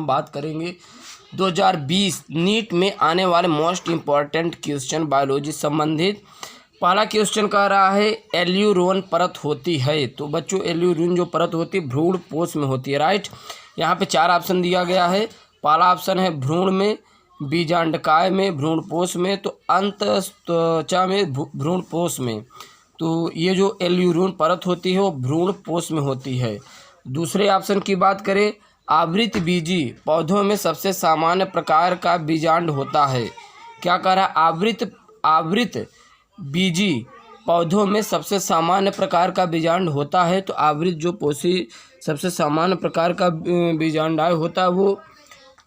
हम बात करेंगे 2020 नीट में आने वाले मोस्ट इम्पॉर्टेंट क्वेश्चन बायोलॉजी संबंधित। पहला क्वेश्चन कह रहा है एल्यूरोन परत होती है। तो बच्चों एल्यूरोन जो परत होती है भ्रूण पोष में होती है, राइट। यहाँ पे 4 ऑप्शन दिया गया है। पहला ऑप्शन है भ्रूण में, बीजांडकाय में, भ्रूणपोष में, तो अंतःत्वचा में, भ्रूणपोष में। तो ये जो एल्यूरोन परत होती है वो भ्रूणपोष में होती है। दूसरे ऑप्शन की बात करें, आवृत बीजी पौधों में सबसे सामान्य प्रकार का बीजांड होता है। क्या कह रहा है? आवृत बीजी पौधों में सबसे सामान्य प्रकार का बीजांड होता है। तो आवृत जो पोषी सबसे सामान्य प्रकार का बीजांडाय होता है वो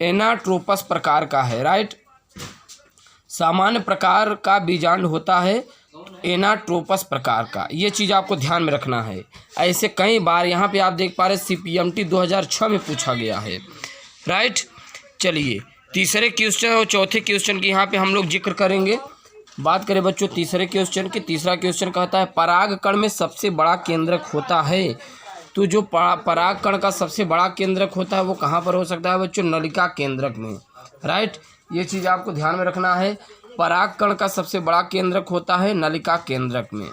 एनाट्रोपस प्रकार का है, राइट। सामान्य प्रकार का बीजांड होता है एनाट्रोपस प्रकार का। ये चीज़ आपको ध्यान में रखना है। ऐसे कई बार यहाँ पे आप देख पा रहे CPMT 2006 में पूछा गया है, राइट। चलिए तीसरे क्वेश्चन और चौथे क्वेश्चन की यहाँ पे हम लोग जिक्र करेंगे। बात करें बच्चों तीसरे क्वेश्चन की। तीसरा क्वेश्चन कहता है परागकण में सबसे बड़ा केंद्रक होता है। तो जो परागकण का सबसे बड़ा केंद्रक होता है वो कहाँ पर हो सकता है बच्चों? नलिका केंद्रक में, राइट। ये चीज़ आपको ध्यान में रखना है। परागकण का सबसे बड़ा केंद्रक होता है नलिका केंद्रक में,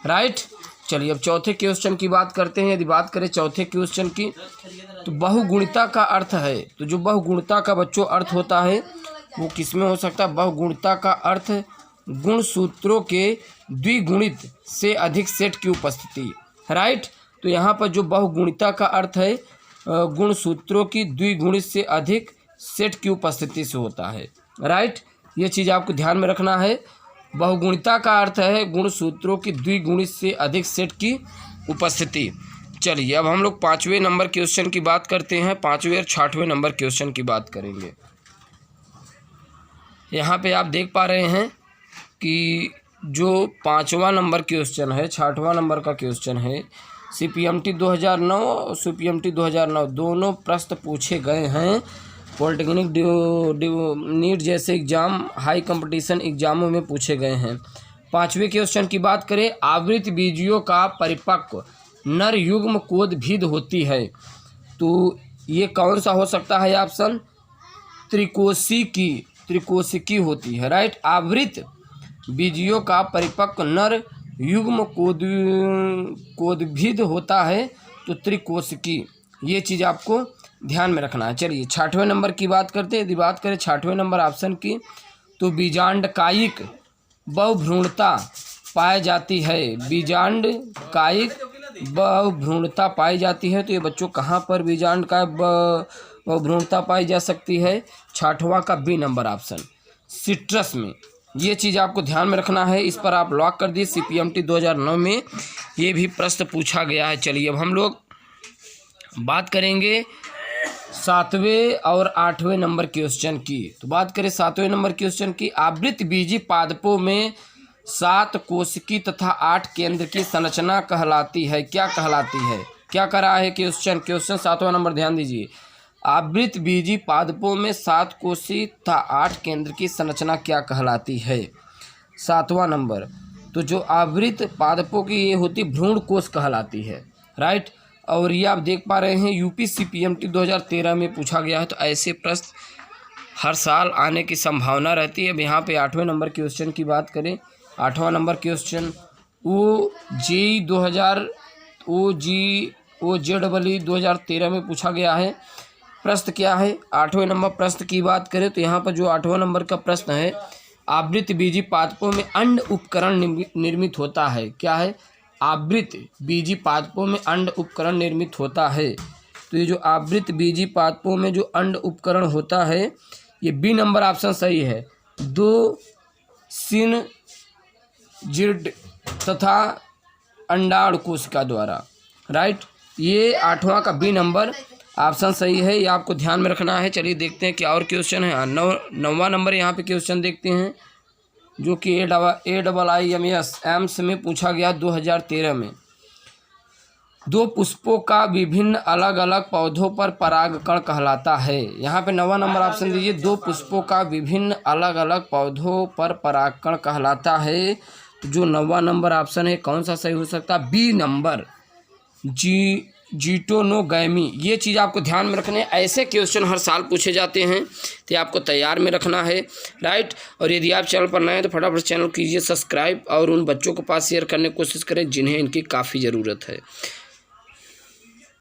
राइट। चलिए अब चौथे क्वेश्चन की बात करते हैं। यदि बात करें चौथे क्वेश्चन की तो बहुगुणिता का अर्थ है। तो जो बहुगुणिता का बच्चों अर्थ होता है वो किसमें हो सकता है? बहुगुणिता का अर्थ गुणसूत्रों के द्विगुणित से अधिक सेट की उपस्थिति, राइट। तो यहाँ पर जो बहुगुणिता का अर्थ है गुणसूत्रों की द्विगुणित से अधिक सेट की उपस्थिति से होता है, राइट। ये चीज़ आपको ध्यान में रखना है। बहुगुणिता का अर्थ है गुणसूत्रों की द्विगुणित से अधिक सेट की उपस्थिति। चलिए अब हम लोग 5वें नंबर क्वेश्चन की बात करते हैं। 5वें और 6वें नंबर क्वेश्चन की बात करेंगे। यहाँ पे आप देख पा रहे हैं कि जो 5वां नंबर क्वेश्चन है, 6वां नंबर का क्वेश्चन है, CPMT 2009 और CPMT 2009 दोनों प्रश्न पूछे गए हैं। पॉलिटेक्निक नीट जैसे एग्ज़ाम हाई कंपटीशन एग्ज़ामों में पूछे गए हैं। 5वें क्वेश्चन की बात करें, आवृत बीजियों का परिपक्व नर युग्म कोदभिद होती है। तो ये कौन सा हो सकता है ऑप्शन? त्रिकोशिकी होती है, राइट। आवृत बीजियों का परिपक्व नर युग्म कोदभिद होता है तो त्रिकोशिकी। ये चीज़ आपको ध्यान में रखना है। चलिए 6वें नंबर की बात करते हैं। यदि बात करें 6वें नंबर ऑप्शन की तो बीजांडकायिक बहुभ्रूणता पाई जाती है। बीजांडकायिक बहुभ्रूणता पाई जाती है। तो ये बच्चों कहाँ पर बीजांडकायिक बहुभ्रूणता पाई जा सकती है? 6वां का बी नंबर ऑप्शन, सिट्रस में। ये चीज़ आपको ध्यान में रखना है। इस पर आप लॉक कर दिए। CPMT 2009 में ये भी प्रश्न पूछा गया है। चलिए अब हम लोग बात करेंगे 7वें और 8वें नंबर क्वेश्चन की। तो बात करें 7वें नंबर क्वेश्चन की, आवृत बीजी पादपों में 7 कोशिकी तथा 8 केंद्र की संरचना कहलाती है। क्या कहलाती है? क्या कर रहा है क्वेश्चन 7वां नंबर, ध्यान दीजिए। आवृत बीजी पादपों में 7 कोशिकी तथा 8 केंद्र की संरचना क्या कहलाती है? 7वां नंबर। तो जो आवृत पादपों की ये होती भ्रूण कोश कहलाती है, राइट। और ये आप देख पा रहे हैं UP CPMT 2013 में पूछा गया है। तो ऐसे प्रश्न हर साल आने की संभावना रहती है। अब यहाँ पे 8वें नंबर क्वेश्चन की बात करें। 8वां नंबर क्वेश्चन OJEE 2013 में पूछा गया है। प्रश्न क्या है? 8वें नंबर प्रश्न की बात करें तो यहाँ पर जो 8वां नंबर का प्रश्न है, आवृत बीजी पादपों में अंड उपकरण निर्मित होता है। क्या है? आवृत बीजी पादपों में अंड उपकरण निर्मित होता है। तो ये जो आवृत बीजी पादपों में जो अंड उपकरण होता है ये बी नंबर ऑप्शन सही है। 2 सिनजिड तथा अंडाणु कोशिका द्वारा, राइट। ये 8वां का बी नंबर ऑप्शन सही है। ये आपको ध्यान में रखना है। चलिए देखते हैं क्या और क्वेश्चन है। 9वां नंबर यहाँ पे क्वेश्चन देखते हैं जो कि AIIMS में पूछा गया 2013 में। 2 पुष्पों का विभिन्न अलग अलग पौधों पर परागकण कहलाता है। यहाँ पे 9वां नंबर ऑप्शन दीजिए। 2 पुष्पों का विभिन्न अलग अलग पौधों पर परागकण कहलाता है। तो जो 9वां नंबर ऑप्शन है कौन सा सही हो सकता है? बी नंबर जीटोनोगैमी, ये चीज़ आपको ध्यान में रखने। ऐसे क्वेश्चन हर साल पूछे जाते हैं, तो आपको तैयार में रखना है, राइट। और यदि आप चैनल पर नए हैं तो फटाफट चैनल कीजिए सब्सक्राइब और उन बच्चों के पास शेयर करने की कोशिश करें जिन्हें इनकी काफ़ी ज़रूरत है।